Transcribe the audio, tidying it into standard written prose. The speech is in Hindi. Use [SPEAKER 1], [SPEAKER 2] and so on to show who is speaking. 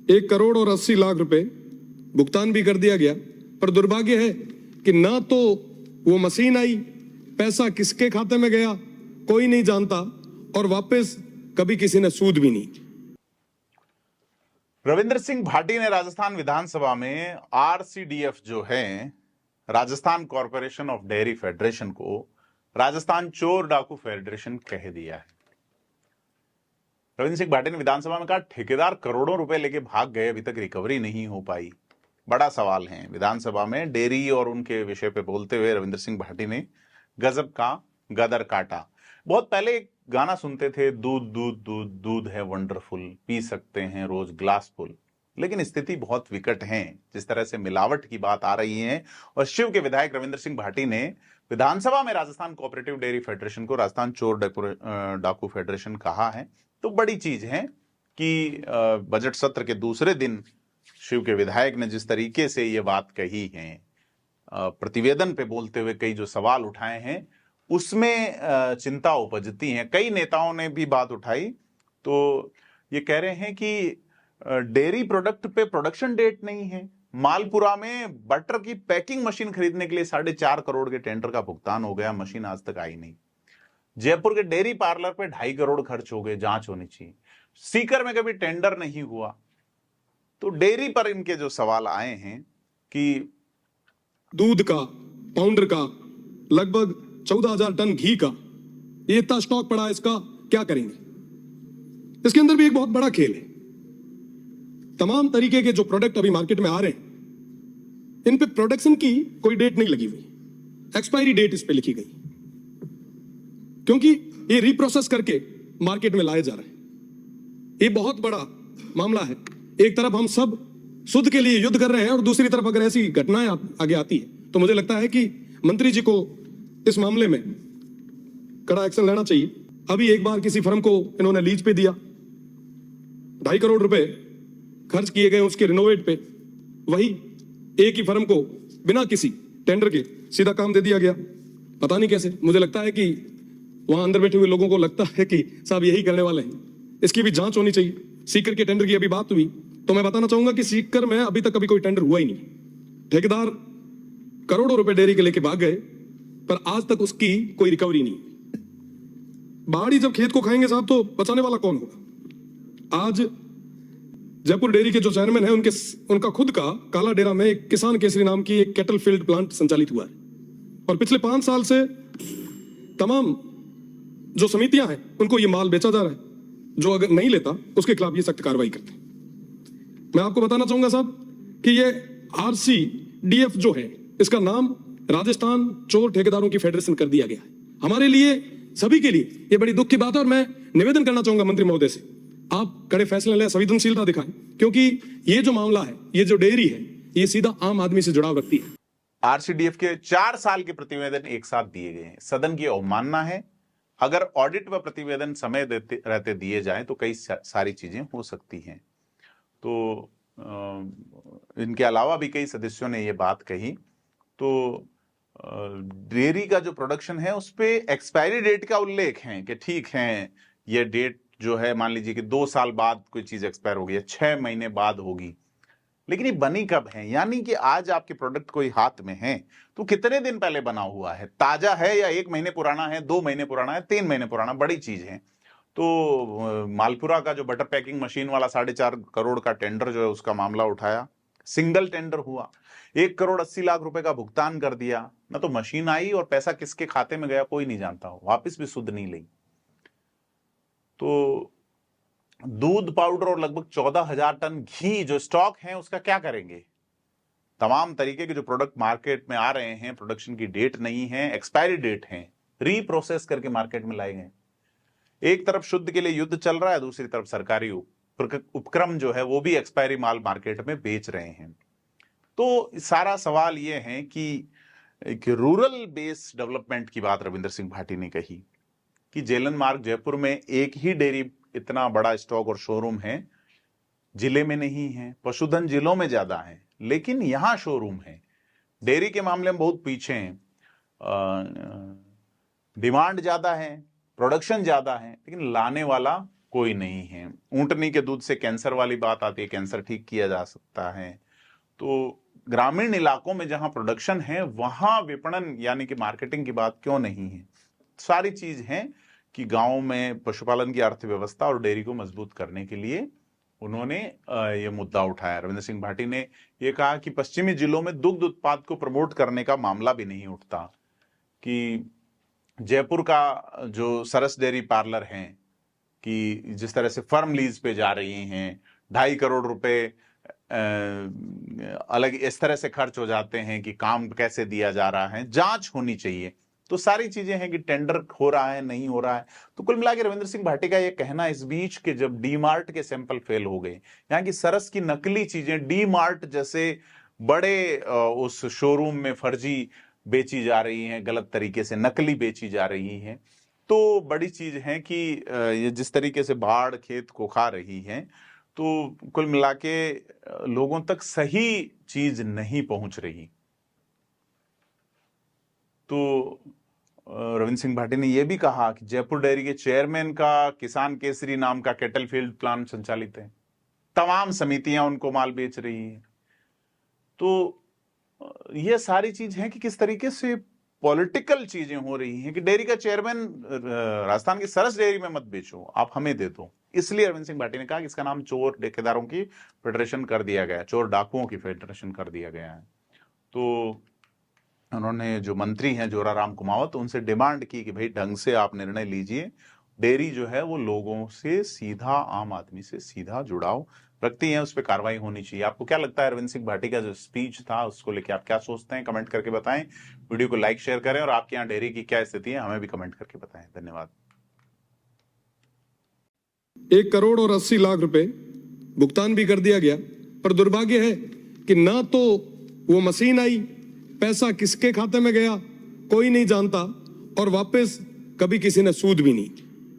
[SPEAKER 1] 1 करोड़ और 80 लाख रुपए भुगतान भी कर दिया गया, पर दुर्भाग्य है कि ना तो वो मशीन आई, पैसा किसके खाते में गया कोई नहीं जानता, और वापस कभी किसी ने सूद भी नहीं।
[SPEAKER 2] रविंद्र सिंह भाटी ने राजस्थान विधानसभा में आरसीडीएफ जो है, Rajasthan corporation of dairy federation, को राजस्थान चोर डाकू फेडरेशन कह दिया है। रविंद्र सिंह भाटी ने विधानसभा में कहा ठेकेदार करोड़ों रुपए लेके भाग गए, अभी तक रिकवरी नहीं हो पाई। बड़ा सवाल है। विधानसभा में डेयरी और उनके विषय पे बोलते हुए रविंद्र सिंह भाटी ने गजब का गदर काटा। बहुत पहले एक गाना सुनते थे, दूध दूध दूध दूध है वंडरफुल, पी सकते हैं रोज ग्लास फुल। लेकिन स्थिति बहुत विकट है। जिस तरह से मिलावट की बात आ रही है, और शिव के विधायक रविंद्र सिंह भाटी ने विधानसभा में राजस्थान कोऑपरेटिव डेयरी फेडरेशन को राजस्थान चोर डाकू फेडरेशन कहा है, तो बड़ी चीज है कि बजट सत्र के दूसरे दिन शिव के विधायक ने जिस तरीके से ये बात कही है, प्रतिवेदन पे बोलते हुए कई जो सवाल उठाए हैं, उसमें चिंता उपजती है। कई नेताओं ने भी बात उठाई, तो ये कह रहे हैं कि डेयरी प्रोडक्ट पे प्रोडक्शन डेट नहीं है। मालपुरा में बटर की पैकिंग मशीन खरीदने के लिए 4.5 करोड़ के टेंडर का भुगतान हो गया, मशीन आज तक आई नहीं। जयपुर के डेयरी पार्लर पे 2.5 करोड़ खर्च हो गए, जांच होनी चाहिए। सीकर में कभी टेंडर नहीं हुआ। तो डेयरी पर इनके जो सवाल आए हैं कि
[SPEAKER 1] दूध का, पाउडर का, लगभग 14,000 टन घी का, ये इतना स्टॉक पड़ा है, इसका क्या करेंगे? इसके अंदर भी एक बहुत बड़ा खेल है। तमाम तरीके के जो प्रोडक्ट अभी मार्केट में आ रहे हैं, इन पे प्रोडक्शन की कोई डेट नहीं लगी हुई, एक्सपायरी डेट इस पे लिखी गई, क्योंकि ये रिप्रोसेस करके मार्केट में लाया जा रहा है। ये बहुत बड़ा मामला है। एक तरफ हम सब शुद्ध के लिए युद्ध कर रहे हैं, और दूसरी तरफ अगर ऐसी घटनाएं आगे आती है, तो मुझे लगता है कि मंत्री जी को इस मामले में कड़ा एक्शन लेना चाहिए। अभी एक बार किसी फर्म को इन्होंने लीज पे दिया, 2.5 करोड़ रुपए खर्च किए गए उसके रिनोवेट पे, वही एक ही फर्म को बिना किसी टेंडर के सीधा काम दे दिया गया। पता नहीं कैसे। मुझे लगता है कि वहां अंदर बैठे हुए लोगों को लगता है कि साहब यही करने वाले हैं। इसकी भी जांच होनी चाहिए। सीकर के टेंडर की अभी बात हुई, तो मैं बताना चाहूंगा कि सीकर में अभी तक कभी कोई टेंडर हुआ ही नहीं। ठेकेदार करोड़ों रुपए डेयरी के लेके भाग गए, पर आज तक उसकी कोई रिकवरी नहीं। बाहरी जब खेत को खाएंगे साहब, तो बचाने वाला कौन होगा? आज जयपुर डेयरी के जो चेयरमैन है, उनका खुद का काला डेरा में एक किसान केसरी नाम की एक कैटल फील्ड प्लांट संचालित हुआ है, और पिछले 5 साल से तमाम जो समितियां हैं उनको ये माल बेचा जा रहा है। जो अगर नहीं लेता उसके खिलाफ ये सख्त कार्रवाई करते हैं। मैं आपको बताना चाहूंगा साहब कि ये आरसीडीएफ जो है, इसका नाम राजस्थान चोर ठेकेदारों की फेडरेशन कर दिया गया है। हमारे लिए, सभी के लिए ये बड़ी दुख की बात है, और मैं निवेदन करना चाहूंगा मंत्री महोदय से, आप कड़े फैसले लें, संवेदनशीलता दिखाएं, क्योंकि ये जो मामला है, ये जो डेयरी है, ये सीधा आम आदमी से जुड़ा व्यक्ति है।
[SPEAKER 2] आरसीडीएफ के 4 साल के प्रतिवेदन एक साथ दिए गए हैं। सदन की अवमानना है। अगर ऑडिट व प्रतिवेदन समय देते रहते दिए जाएं तो कई सारी चीजें हो सकती हैं। तो इनके अलावा भी कई सदस्यों ने ये बात कही। तो डेयरी का जो प्रोडक्शन है उस पे एक्सपायरी डेट का उल्लेख है कि ठीक है, ये डेट जो है, मान लीजिए कि 2 साल बाद कोई चीज एक्सपायर होगी या 6 महीने बाद होगी, लेकिन ये बनी कब है? यानी कि आज आपके प्रोडक्ट कोई हाथ में है तो कितने दिन पहले बना हुआ है, ताजा है या 1 महीने पुराना है, 2 महीने पुराना है, 3 महीने पुराना, बड़ी चीज है। तो मालपुरा का जो बटर पैकिंग मशीन वाला 4.5 करोड़ का टेंडर जो है, उसका मामला उठाया, सिंगल टेंडर हुआ, 1 करोड़ 80 लाख रुपए का भुगतान कर दिया, ना तो मशीन आई और पैसा किसके खाते में गया कोई नहीं जानता हो, वापिस भी सुध नहीं ली। तो दूध, पाउडर और लगभग 14,000 टन घी जो स्टॉक है उसका क्या करेंगे? तमाम तरीके के जो प्रोडक्ट मार्केट में आ रहे हैं, प्रोडक्शन की डेट नहीं है, एक्सपायरी डेट है, रीप्रोसेस करके मार्केट में लाए गए। एक तरफ शुद्ध के लिए युद्ध चल रहा है, दूसरी तरफ सरकारी उपक्रम जो है वो भी एक्सपायरी माल मार्केट में बेच रहे हैं। तो सारा सवाल ये है कि एक रूरल बेस डेवलपमेंट की बात रविंद्र सिंह भाटी ने कही कि जेलन मार्ग जयपुर में एक ही डेयरी इतना बड़ा स्टॉक और शोरूम है, जिले में नहीं है। पशुधन जिलों में ज्यादा है, लेकिन यहां शोरूम है। डेयरी के मामले में बहुत पीछे हैं, डिमांड ज्यादा है, प्रोडक्शन ज्यादा है, लेकिन लाने वाला कोई नहीं है। ऊंटनी के दूध से कैंसर वाली बात आती है, कैंसर ठीक किया जा सकता है। तो ग्रामीण इलाकों में जहां प्रोडक्शन है वहां विपणन यानी कि मार्केटिंग की बात क्यों नहीं है? सारी चीज है कि गांव में पशुपालन की अर्थव्यवस्था और डेयरी को मजबूत करने के लिए उन्होंने ये मुद्दा उठाया। रविंद्र सिंह भाटी ने ये कहा कि पश्चिमी जिलों में दुग्ध उत्पाद को प्रमोट करने का मामला भी नहीं उठता, कि जयपुर का जो सरस डेयरी पार्लर है कि जिस तरह से फर्म लीज पे जा रही हैं, 2.5 करोड़ रुपए अलग इस तरह से खर्च हो जाते हैं कि काम कैसे दिया जा रहा है, जांच होनी चाहिए। तो सारी चीजें हैं कि टेंडर हो रहा है नहीं हो रहा है। तो कुल मिला के रविंद्र सिंह भाटी का यह कहना इस बीच के जब डी मार्ट के सैंपल फेल हो गए, यहाँ की सरस की नकली चीजें डी मार्ट जैसे बड़े उस शोरूम में फर्जी बेची जा रही हैं, गलत तरीके से नकली बेची जा रही हैं, तो बड़ी चीज है कि ये जिस तरीके से बाढ़ खेत को खा रही है, तो कुल मिला के लोगों तक सही चीज नहीं पहुंच रही। तो रविंद्र सिंह भाटी ने यह भी कहा कि जयपुर डेयरी के चेयरमैन का किसान केसरी नाम का कैटल फील्ड प्लान संचालित है, तमाम समितियां उनको माल बेच रही है। तो ये सारी चीज है कि किस तरीके से पॉलिटिकल चीजें हो रही हैं कि डेयरी का चेयरमैन राजस्थान की सरस डेयरी में मत बेचो, आप हमें दे दो। इसलिए अरविंद सिंह भाटी ने कहा कि इसका नाम चोर ठेकेदारों की फेडरेशन कर दिया गया, चोर डाकुओं की फेडरेशन कर दिया गया है। तो उन्होंने जो मंत्री हैं जोराराम कुमावत, उनसे डिमांड की कि भाई ढंग से आप निर्णय लीजिए, डेयरी जो है वो लोगों से सीधा, आम आदमी से सीधा जुड़ाव रखती है, उस पर कार्रवाई होनी चाहिए। आपको क्या लगता है अरविंद सिंह भाटी का जो स्पीच था उसको लेके आप क्या सोचते हैं? कमेंट करके बताएं, वीडियो को लाइक शेयर करें और आपके यहाँ डेयरी की क्या स्थिति है हमें भी कमेंट करके बताएं। धन्यवाद।
[SPEAKER 1] 1 करोड़ और 80 लाख रुपए भुगतान भी कर दिया गया, पर दुर्भाग्य है कि ना तो वो मशीन आई, पैसा किसके खाते में गया कोई नहीं जानता, और वापस कभी किसी ने सूद भी नहीं।